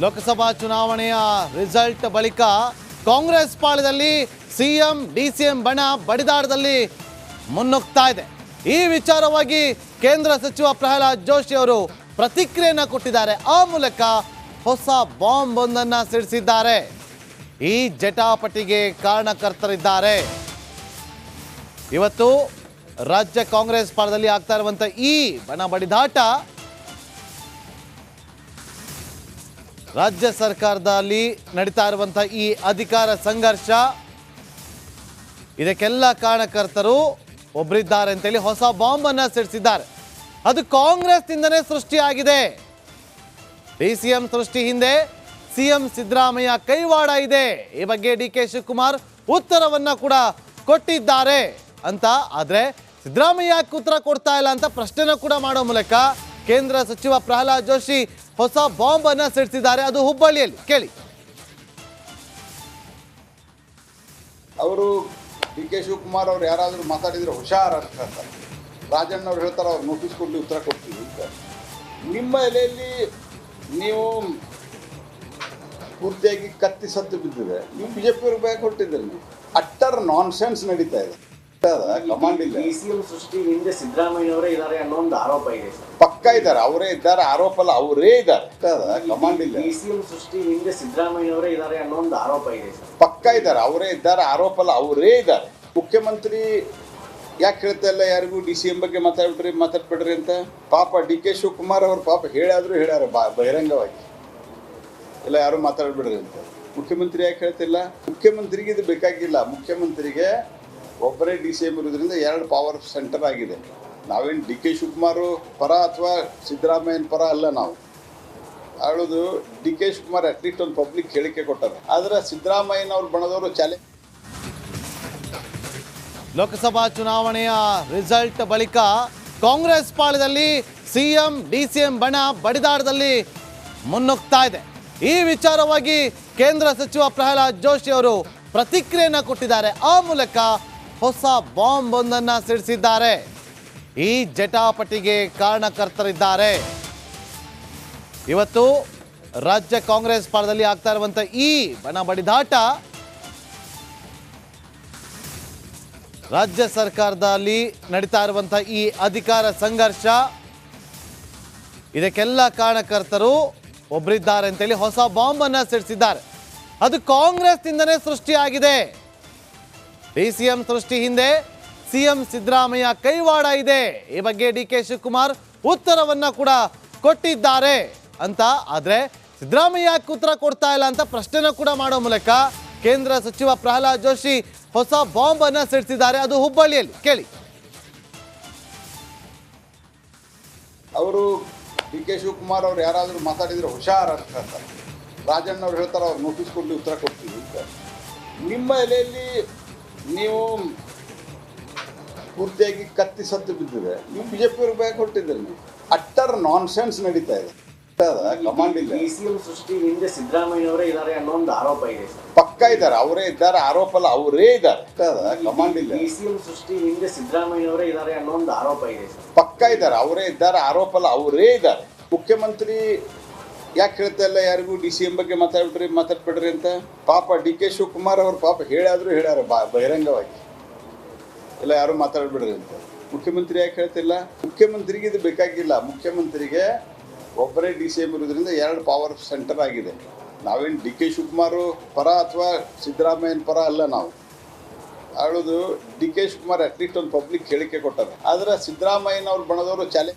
ಲೋಕಸಭಾ ಚುನಾವಣೆಯ ರಿಸಲ್ಟ್ ಬಳಿಕ Congress ಪಾಳಯದಲ್ಲಿ CM DCM ಬಣ ಬಡಿದಾಟದಲ್ಲಿ ಮುನ್ನುಗ್ತಾ ಇದೆ. ಈ ವಿಚಾರವಾಗಿ ಕೇಂದ್ರ ಸಚಿವ ಪ್ರಹ್ಲಾದ್ ಜೋಶಿ ಅವರು ಪ್ರತಿಕ್ರಿಯೆಯನ್ನು ಕೊಟ್ಟಿದ್ದಾರೆ. ಆ ಮೂಲಕ ಹೊಸ ಬಾಂಬ್ ಒಂದನ್ನು ಸಿಡಿಸಿದ್ದಾರೆ. ಈ ಜಟಾಪಟಿಗೆ ಕಾರಣಕರ್ತರಿದ್ದಾರೆ. ಇವತ್ತು ರಾಜ್ಯ ಕಾಂಗ್ರೆಸ್ ಪಾಳಯದಲ್ಲಿ ಆಗ್ತಾ ಇರುವಂತ ಈ ಬಣ ಬಡಿದಾಟ ರಾಜ್ಯ ಸರ್ಕಾರದಲ್ಲಿ ನಡೀತಾ ಇರುವಂಥ ಈ ಅಧಿಕಾರ ಸಂಘರ್ಷ ಇದಕ್ಕೆಲ್ಲ ಕಾರಣಕರ್ತರು ಒಬ್ಬರಿದ್ದಾರೆ ಅಂತೇಳಿ ಹೊಸ ಬಾಂಬ್ ಅನ್ನು ಸಿಡಿಸಿದ್ದಾರೆ. ಅದು ಕಾಂಗ್ರೆಸ್ನಿಂದನೇ ಸೃಷ್ಟಿಯಾಗಿದೆ. ಡಿಸಿಎಂ ಸೃಷ್ಟಿ ಹಿಂದೆ ಸಿಎಂ ಸಿದ್ದರಾಮಯ್ಯ ಕೈವಾಡ ಇದೆ. ಈ ಬಗ್ಗೆ ಡಿಕೆ ಶಿವಕುಮಾರ್ ಉತ್ತರವನ್ನ ಕೂಡ ಕೊಟ್ಟಿದ್ದಾರೆ ಅಂತ. ಆದರೆ ಸಿದ್ದರಾಮಯ್ಯ ಯಾಕೆ ಉತ್ತರ ಕೊಡ್ತಾ ಇಲ್ಲ ಅಂತ ಪ್ರಶ್ನೆನ ಕೂಡ ಮಾಡೋ ಮೂಲಕ ಕೇಂದ್ರ ಸಚಿವ ಪ್ರಹ್ಲಾದ್ ಜೋಶಿ ಹೊಸ ಬಾಂಬ್ ಅನ್ನ ಸಿಡಿಸಿದ್ದಾರೆ. ಅದು ಹುಬ್ಬಳ್ಳಿಯಲ್ಲಿ. ಕೇಳಿ. ಅವರು ಡಿಕೆ ಶಿವಕುಮಾರ್ ಅವ್ರು ಯಾರಾದರೂ ಮಾತಾಡಿದ್ರೆ ಹುಷಾರ್ ಅಂತ ಹೇಳ್ತಾರೆ. ರಾಜಣ್ಣ ಅವ್ರು ಹೇಳ್ತಾರೆ ಅವ್ರು ನೋಟಿಸ್ ಕೊಟ್ಟು ಉತ್ತರ ಕೊಡ್ತೀವಿ ಅಂತ. ನಿಮ್ಮ ಎಲೆಯಲ್ಲಿ ನೀವು ಪೂರ್ತಿಯಾಗಿ ಕತ್ತಿ ಸತ್ತು ಬಿದ್ದಿದೆ. ನೀವು ಬಿಜೆಪಿಯವ್ರಿಗೆ ಬೇಗ ಕೊಟ್ಟಿದ್ದೀರಿ. ನೀವು ಅಟ್ಟರ್ ನಾನ್ಸೆನ್ಸ್ ನಡೀತಾ ಇದೆ. ಕಮಾಂಡ್ ಇಲ್ಲ. ಡಿಸಿಎಂ ಸೃಷ್ಟಿ ಹಿಂದೆ ಸಿದ್ದರಾಮಯ್ಯನವರೇ ಇದ್ದಾರೆ ಅನ್ನೋ ಒಂದು ಆರೋಪ ಇದೆ. ಪಕ್ಕ ಇದ್ದಾರೆ, ಅವರೇ ಇದ್ದಾರೆ. ಆರೋಪ ಅಲ್ಲ, ಅವರೇ ಇದ್ದಾರೆ. ಕಮಾಂಡ್ ಇಲ್ಲ. ಡಿಸಿಎಂ ಸೃಷ್ಟಿ ಹಿಂದೆ ಸಿದ್ದರಾಮಯ್ಯನವರೇ ಇದ್ದಾರೆ ಅನ್ನೋ ಒಂದು ಆರೋಪ ಇದೆ. ಪಕ್ಕ ಇದ್ದಾರೆ, ಅವರೇ ಇದ್ದಾರೆ. ಆರೋಪ ಅಲ್ಲ, ಅವರೇ ಇದ್ದಾರೆ. ಮುಖ್ಯಮಂತ್ರಿ ಯಾಕೆ ಹೇಳ್ತಾ ಇಲ್ಲ ಯಾರಿಗೂ ಡಿಸಿಎಂ ಬಗ್ಗೆ ಮಾತಾಡ್ಬಿಡ್ರಿ ಅಂತ. ಪಾಪ ಡಿ ಕೆ ಶಿವಕುಮಾರ್ ಅವ್ರು ಪಾಪ ಹೇಳ್ಯಾದ್ರು ಹೇಳ್ಯಾರ ಬಹಿರಂಗವಾಗಿ, ಇಲ್ಲ ಯಾರು ಮಾತಾಡ್ಬಿಡ್ರಿ ಅಂತ. ಮುಖ್ಯಮಂತ್ರಿ ಯಾಕೆ ಹೇಳ್ತಿಲ್ಲ? ಮುಖ್ಯಮಂತ್ರಿಗೆ ಇದು ಬೇಕಾಗಿಲ್ಲ. ಮುಖ್ಯಮಂತ್ರಿಗೆ ಒಬ್ಬರೇ ಡಿಸಿಎಂ ಇರೋದ್ರಿಂದ 2 ಪವರ್ ಸೆಂಟರ್ ಆಗಿದೆ. ನಾವೇನು ಡಿ ಕೆ ಶಿವಕುಮಾರ್ ಪರ ಅಥವಾ ಸಿದ್ದರಾಮಯ್ಯನ ಪರ ಅಲ್ಲ. ನಾವು ಹೇಳೋದು ಡಿ ಕೆ ಶಿವಕುಮಾರ್ ಅಟ್ಲೀಸ್ಟ್ ಒಂದು ಪಬ್ಲಿಕ್ ಹೇಳಿಕೆ ಕೊಟ್ಟಾರೆ. ಆದರೆ ಸಿದ್ದರಾಮಯ್ಯನವ್ರ ಬಣದವರು ಚಾಲೆ. ಲೋಕಸಭಾ ಚುನಾವಣೆಯ ರಿಸಲ್ಟ್ ಬಳಿಕ ಕಾಂಗ್ರೆಸ್ ಪಾಳಯದಲ್ಲಿ ಸಿಎಂ ಡಿಸಿಎಂ ಬಣ ಬಡಿದಾಟದಲ್ಲಿ ಮುನ್ನುಗ್ತಾ ಇದೆ. ಈ ವಿಚಾರವಾಗಿ ಕೇಂದ್ರ ಸಚಿವ ಪ್ರಹ್ಲಾದ್ ಜೋಶಿ ಅವರು ಪ್ರತಿಕ್ರಿಯೆಯನ್ನು ಕೊಟ್ಟಿದ್ದಾರೆ. ಆ ಮೂಲಕ ಹೊಸ ಬಾಂಬ್ ಒಂದನ್ನು ಸಿಡಿಸಿದ್ದಾರೆ. ಈ ಜಟಾಪಟಿಗೆ ಕಾರಣಕರ್ತರಿದ್ದಾರೆ. ಇವತ್ತು ರಾಜ್ಯ ಕಾಂಗ್ರೆಸ್ ಪಾಳಯದಲ್ಲಿ ಆಗ್ತಾ ಇರುವಂಥ ಈ ಬಣ ಬಡಿದಾಟ ರಾಜ್ಯ ಸರ್ಕಾರದಲ್ಲಿ ನಡೀತಾ ಇರುವಂಥ ಈ ಅಧಿಕಾರ ಸಂಘರ್ಷ ಇದಕ್ಕೆಲ್ಲ ಕಾರಣಕರ್ತರು ಒಬ್ಬರಿದ್ದಾರೆ ಅಂತೇಳಿ ಹೊಸ ಬಾಂಬ್ ಅನ್ನು ಸಿಡಿಸಿದ್ದಾರೆ. ಅದು ಕಾಂಗ್ರೆಸ್ನಿಂದನೇ ಸೃಷ್ಟಿಯಾಗಿದೆ. ಡಿಸಿಎಂ ಸೃಷ್ಟಿ ಹಿಂದೆ ಸಿಎಂ ಸಿದ್ದರಾಮಯ್ಯ ಕೈವಾಡ ಇದೆ. ಈ ಬಗ್ಗೆ ಡಿಕೆ ಶಿವಕುಮಾರ್ ಉತ್ತರವನ್ನ ಕೂಡ ಕೊಟ್ಟಿದ್ದಾರೆ ಅಂತ. ಆದರೆ ಸಿದ್ದರಾಮಯ್ಯ ಯಾಕೆ ಉತ್ತರ ಕೊಡ್ತಾ ಇಲ್ಲ ಅಂತ ಪ್ರಶ್ನೆನ ಕೂಡ ಮಾಡೋ ಮೂಲಕ ಕೇಂದ್ರ ಸಚಿವ ಪ್ರಹ್ಲಾದ್ ಜೋಶಿ ಹೊಸ ಬಾಂಬ್ ಅನ್ನ ಸಿಡಿಸಿದ್ದಾರೆ. ಅದು ಹುಬ್ಬಳ್ಳಿಯಲ್ಲಿ. ಕೇಳಿ. ಅವರು ಡಿ ಕೆ ಶಿವಕುಮಾರ್ ಅವ್ರು ಯಾರಾದರೂ ಮಾತಾಡಿದ್ರೆ ಹುಷಾರ್ ಅಂತ ಹೇಳ್ತಾರೆ. ರಾಜಣ್ಣ ಅವ್ರು ಹೇಳ್ತಾರೆ ಅವ್ರು ನೋಟಿಸ್ ಕೊಟ್ಟು ಉತ್ತರ ಕೊಡ್ತೀವಿ ಅಂತ. ನಿಮ್ಮ ಎಲೆಯಲ್ಲಿ ನೀವು ಪೂರ್ತಿಯಾಗಿ ಕತ್ತಿ ಸತ್ತು ಬಿದ್ದಿದೆ. ನೀವು ಬಿಜೆಪಿಯವ್ರಿಗೆ ಬೇಗ ಕೊಟ್ಟಿದ್ದೀರಿ. ನೀವು ಅಟ್ಟರ್ ನಾನ್ಸೆನ್ಸ್ ನಡೀತಾ ಇದೆ. ಕಮಾಂಡ್ ಇಲ್ಲ. ಡಿಸಿಎಂ ಸೃಷ್ಟಿ ಹಿಂದೆ ಸಿದ್ದರಾಮಯ್ಯನವರೇ ಇದ್ದಾರೆ ಅನ್ನೋ ಒಂದು ಆರೋಪ ಇದೆ. ಪಕ್ಕ ಇದ್ದಾರೆ, ಅವರೇ ಇದ್ದಾರೆ. ಆರೋಪ ಅಲ್ಲ, ಅವರೇ ಇದ್ದಾರೆ. ಕಮಾಂಡ್ ಇಲ್ಲ. ಡಿಸಿಎಂ ಸೃಷ್ಟಿ ಹಿಂದೆ ಸಿದ್ದರಾಮಯ್ಯನವರೇ ಇದ್ದಾರೆ ಅನ್ನೋ ಒಂದು ಆರೋಪ ಇದೆ. ಪಕ್ಕ ಇದ್ದಾರೆ, ಅವರೇ ಇದ್ದಾರೆ. ಆರೋಪ ಅಲ್ಲ, ಅವರೇ ಇದ್ದಾರೆ. ಮುಖ್ಯಮಂತ್ರಿ ಯಾಕೆ ಹೇಳ್ತಾ ಇಲ್ಲ ಯಾರಿಗೂ ಡಿಸಿಎಂ ಬಗ್ಗೆ ಮಾತಾಡ್ಬಿಡ್ರಿ ಅಂತ. ಪಾಪ ಡಿ ಕೆ ಶಿವಕುಮಾರ್ ಅವ್ರು ಪಾಪ ಹೇಳ್ಯಾದ್ರು ಹೇಳ್ಯಾರ ಬಹಿರಂಗವಾಗಿ, ಇಲ್ಲ ಯಾರು ಮಾತಾಡ್ಬಿಡ್ರಿ ಅಂತ. ಮುಖ್ಯಮಂತ್ರಿ ಯಾಕೆ ಹೇಳ್ತಿಲ್ಲ? ಮುಖ್ಯಮಂತ್ರಿಗೆ ಇದು ಬೇಕಾಗಿಲ್ಲ. ಮುಖ್ಯಮಂತ್ರಿಗೆ ಒಬ್ಬರೇ ಡಿಸಿಎಂ ಇರೋದ್ರಿಂದ 2 ಪವರ್ ಸೆಂಟರ್ ಆಗಿದೆ. ನಾವೇನು ಡಿ ಕೆ ಶಿವಕುಮಾರ್ ಪರ ಅಥವಾ ಸಿದ್ದರಾಮಯ್ಯನ ಪರ ಅಲ್ಲ. ನಾವು ಹೇಳೋದು ಡಿ ಕೆ ಶಿವಕುಮಾರ್ ಅಟ್ಲೀಸ್ಟ್ ಒಂದು ಪಬ್ಲಿಕ್ ಹೇಳಿಕೆ ಕೊಟ್ಟಾರೆ. ಆದರೆ ಸಿದ್ದರಾಮಯ್ಯನವ್ರ ಬಣದವರು ಚಾಲೆ.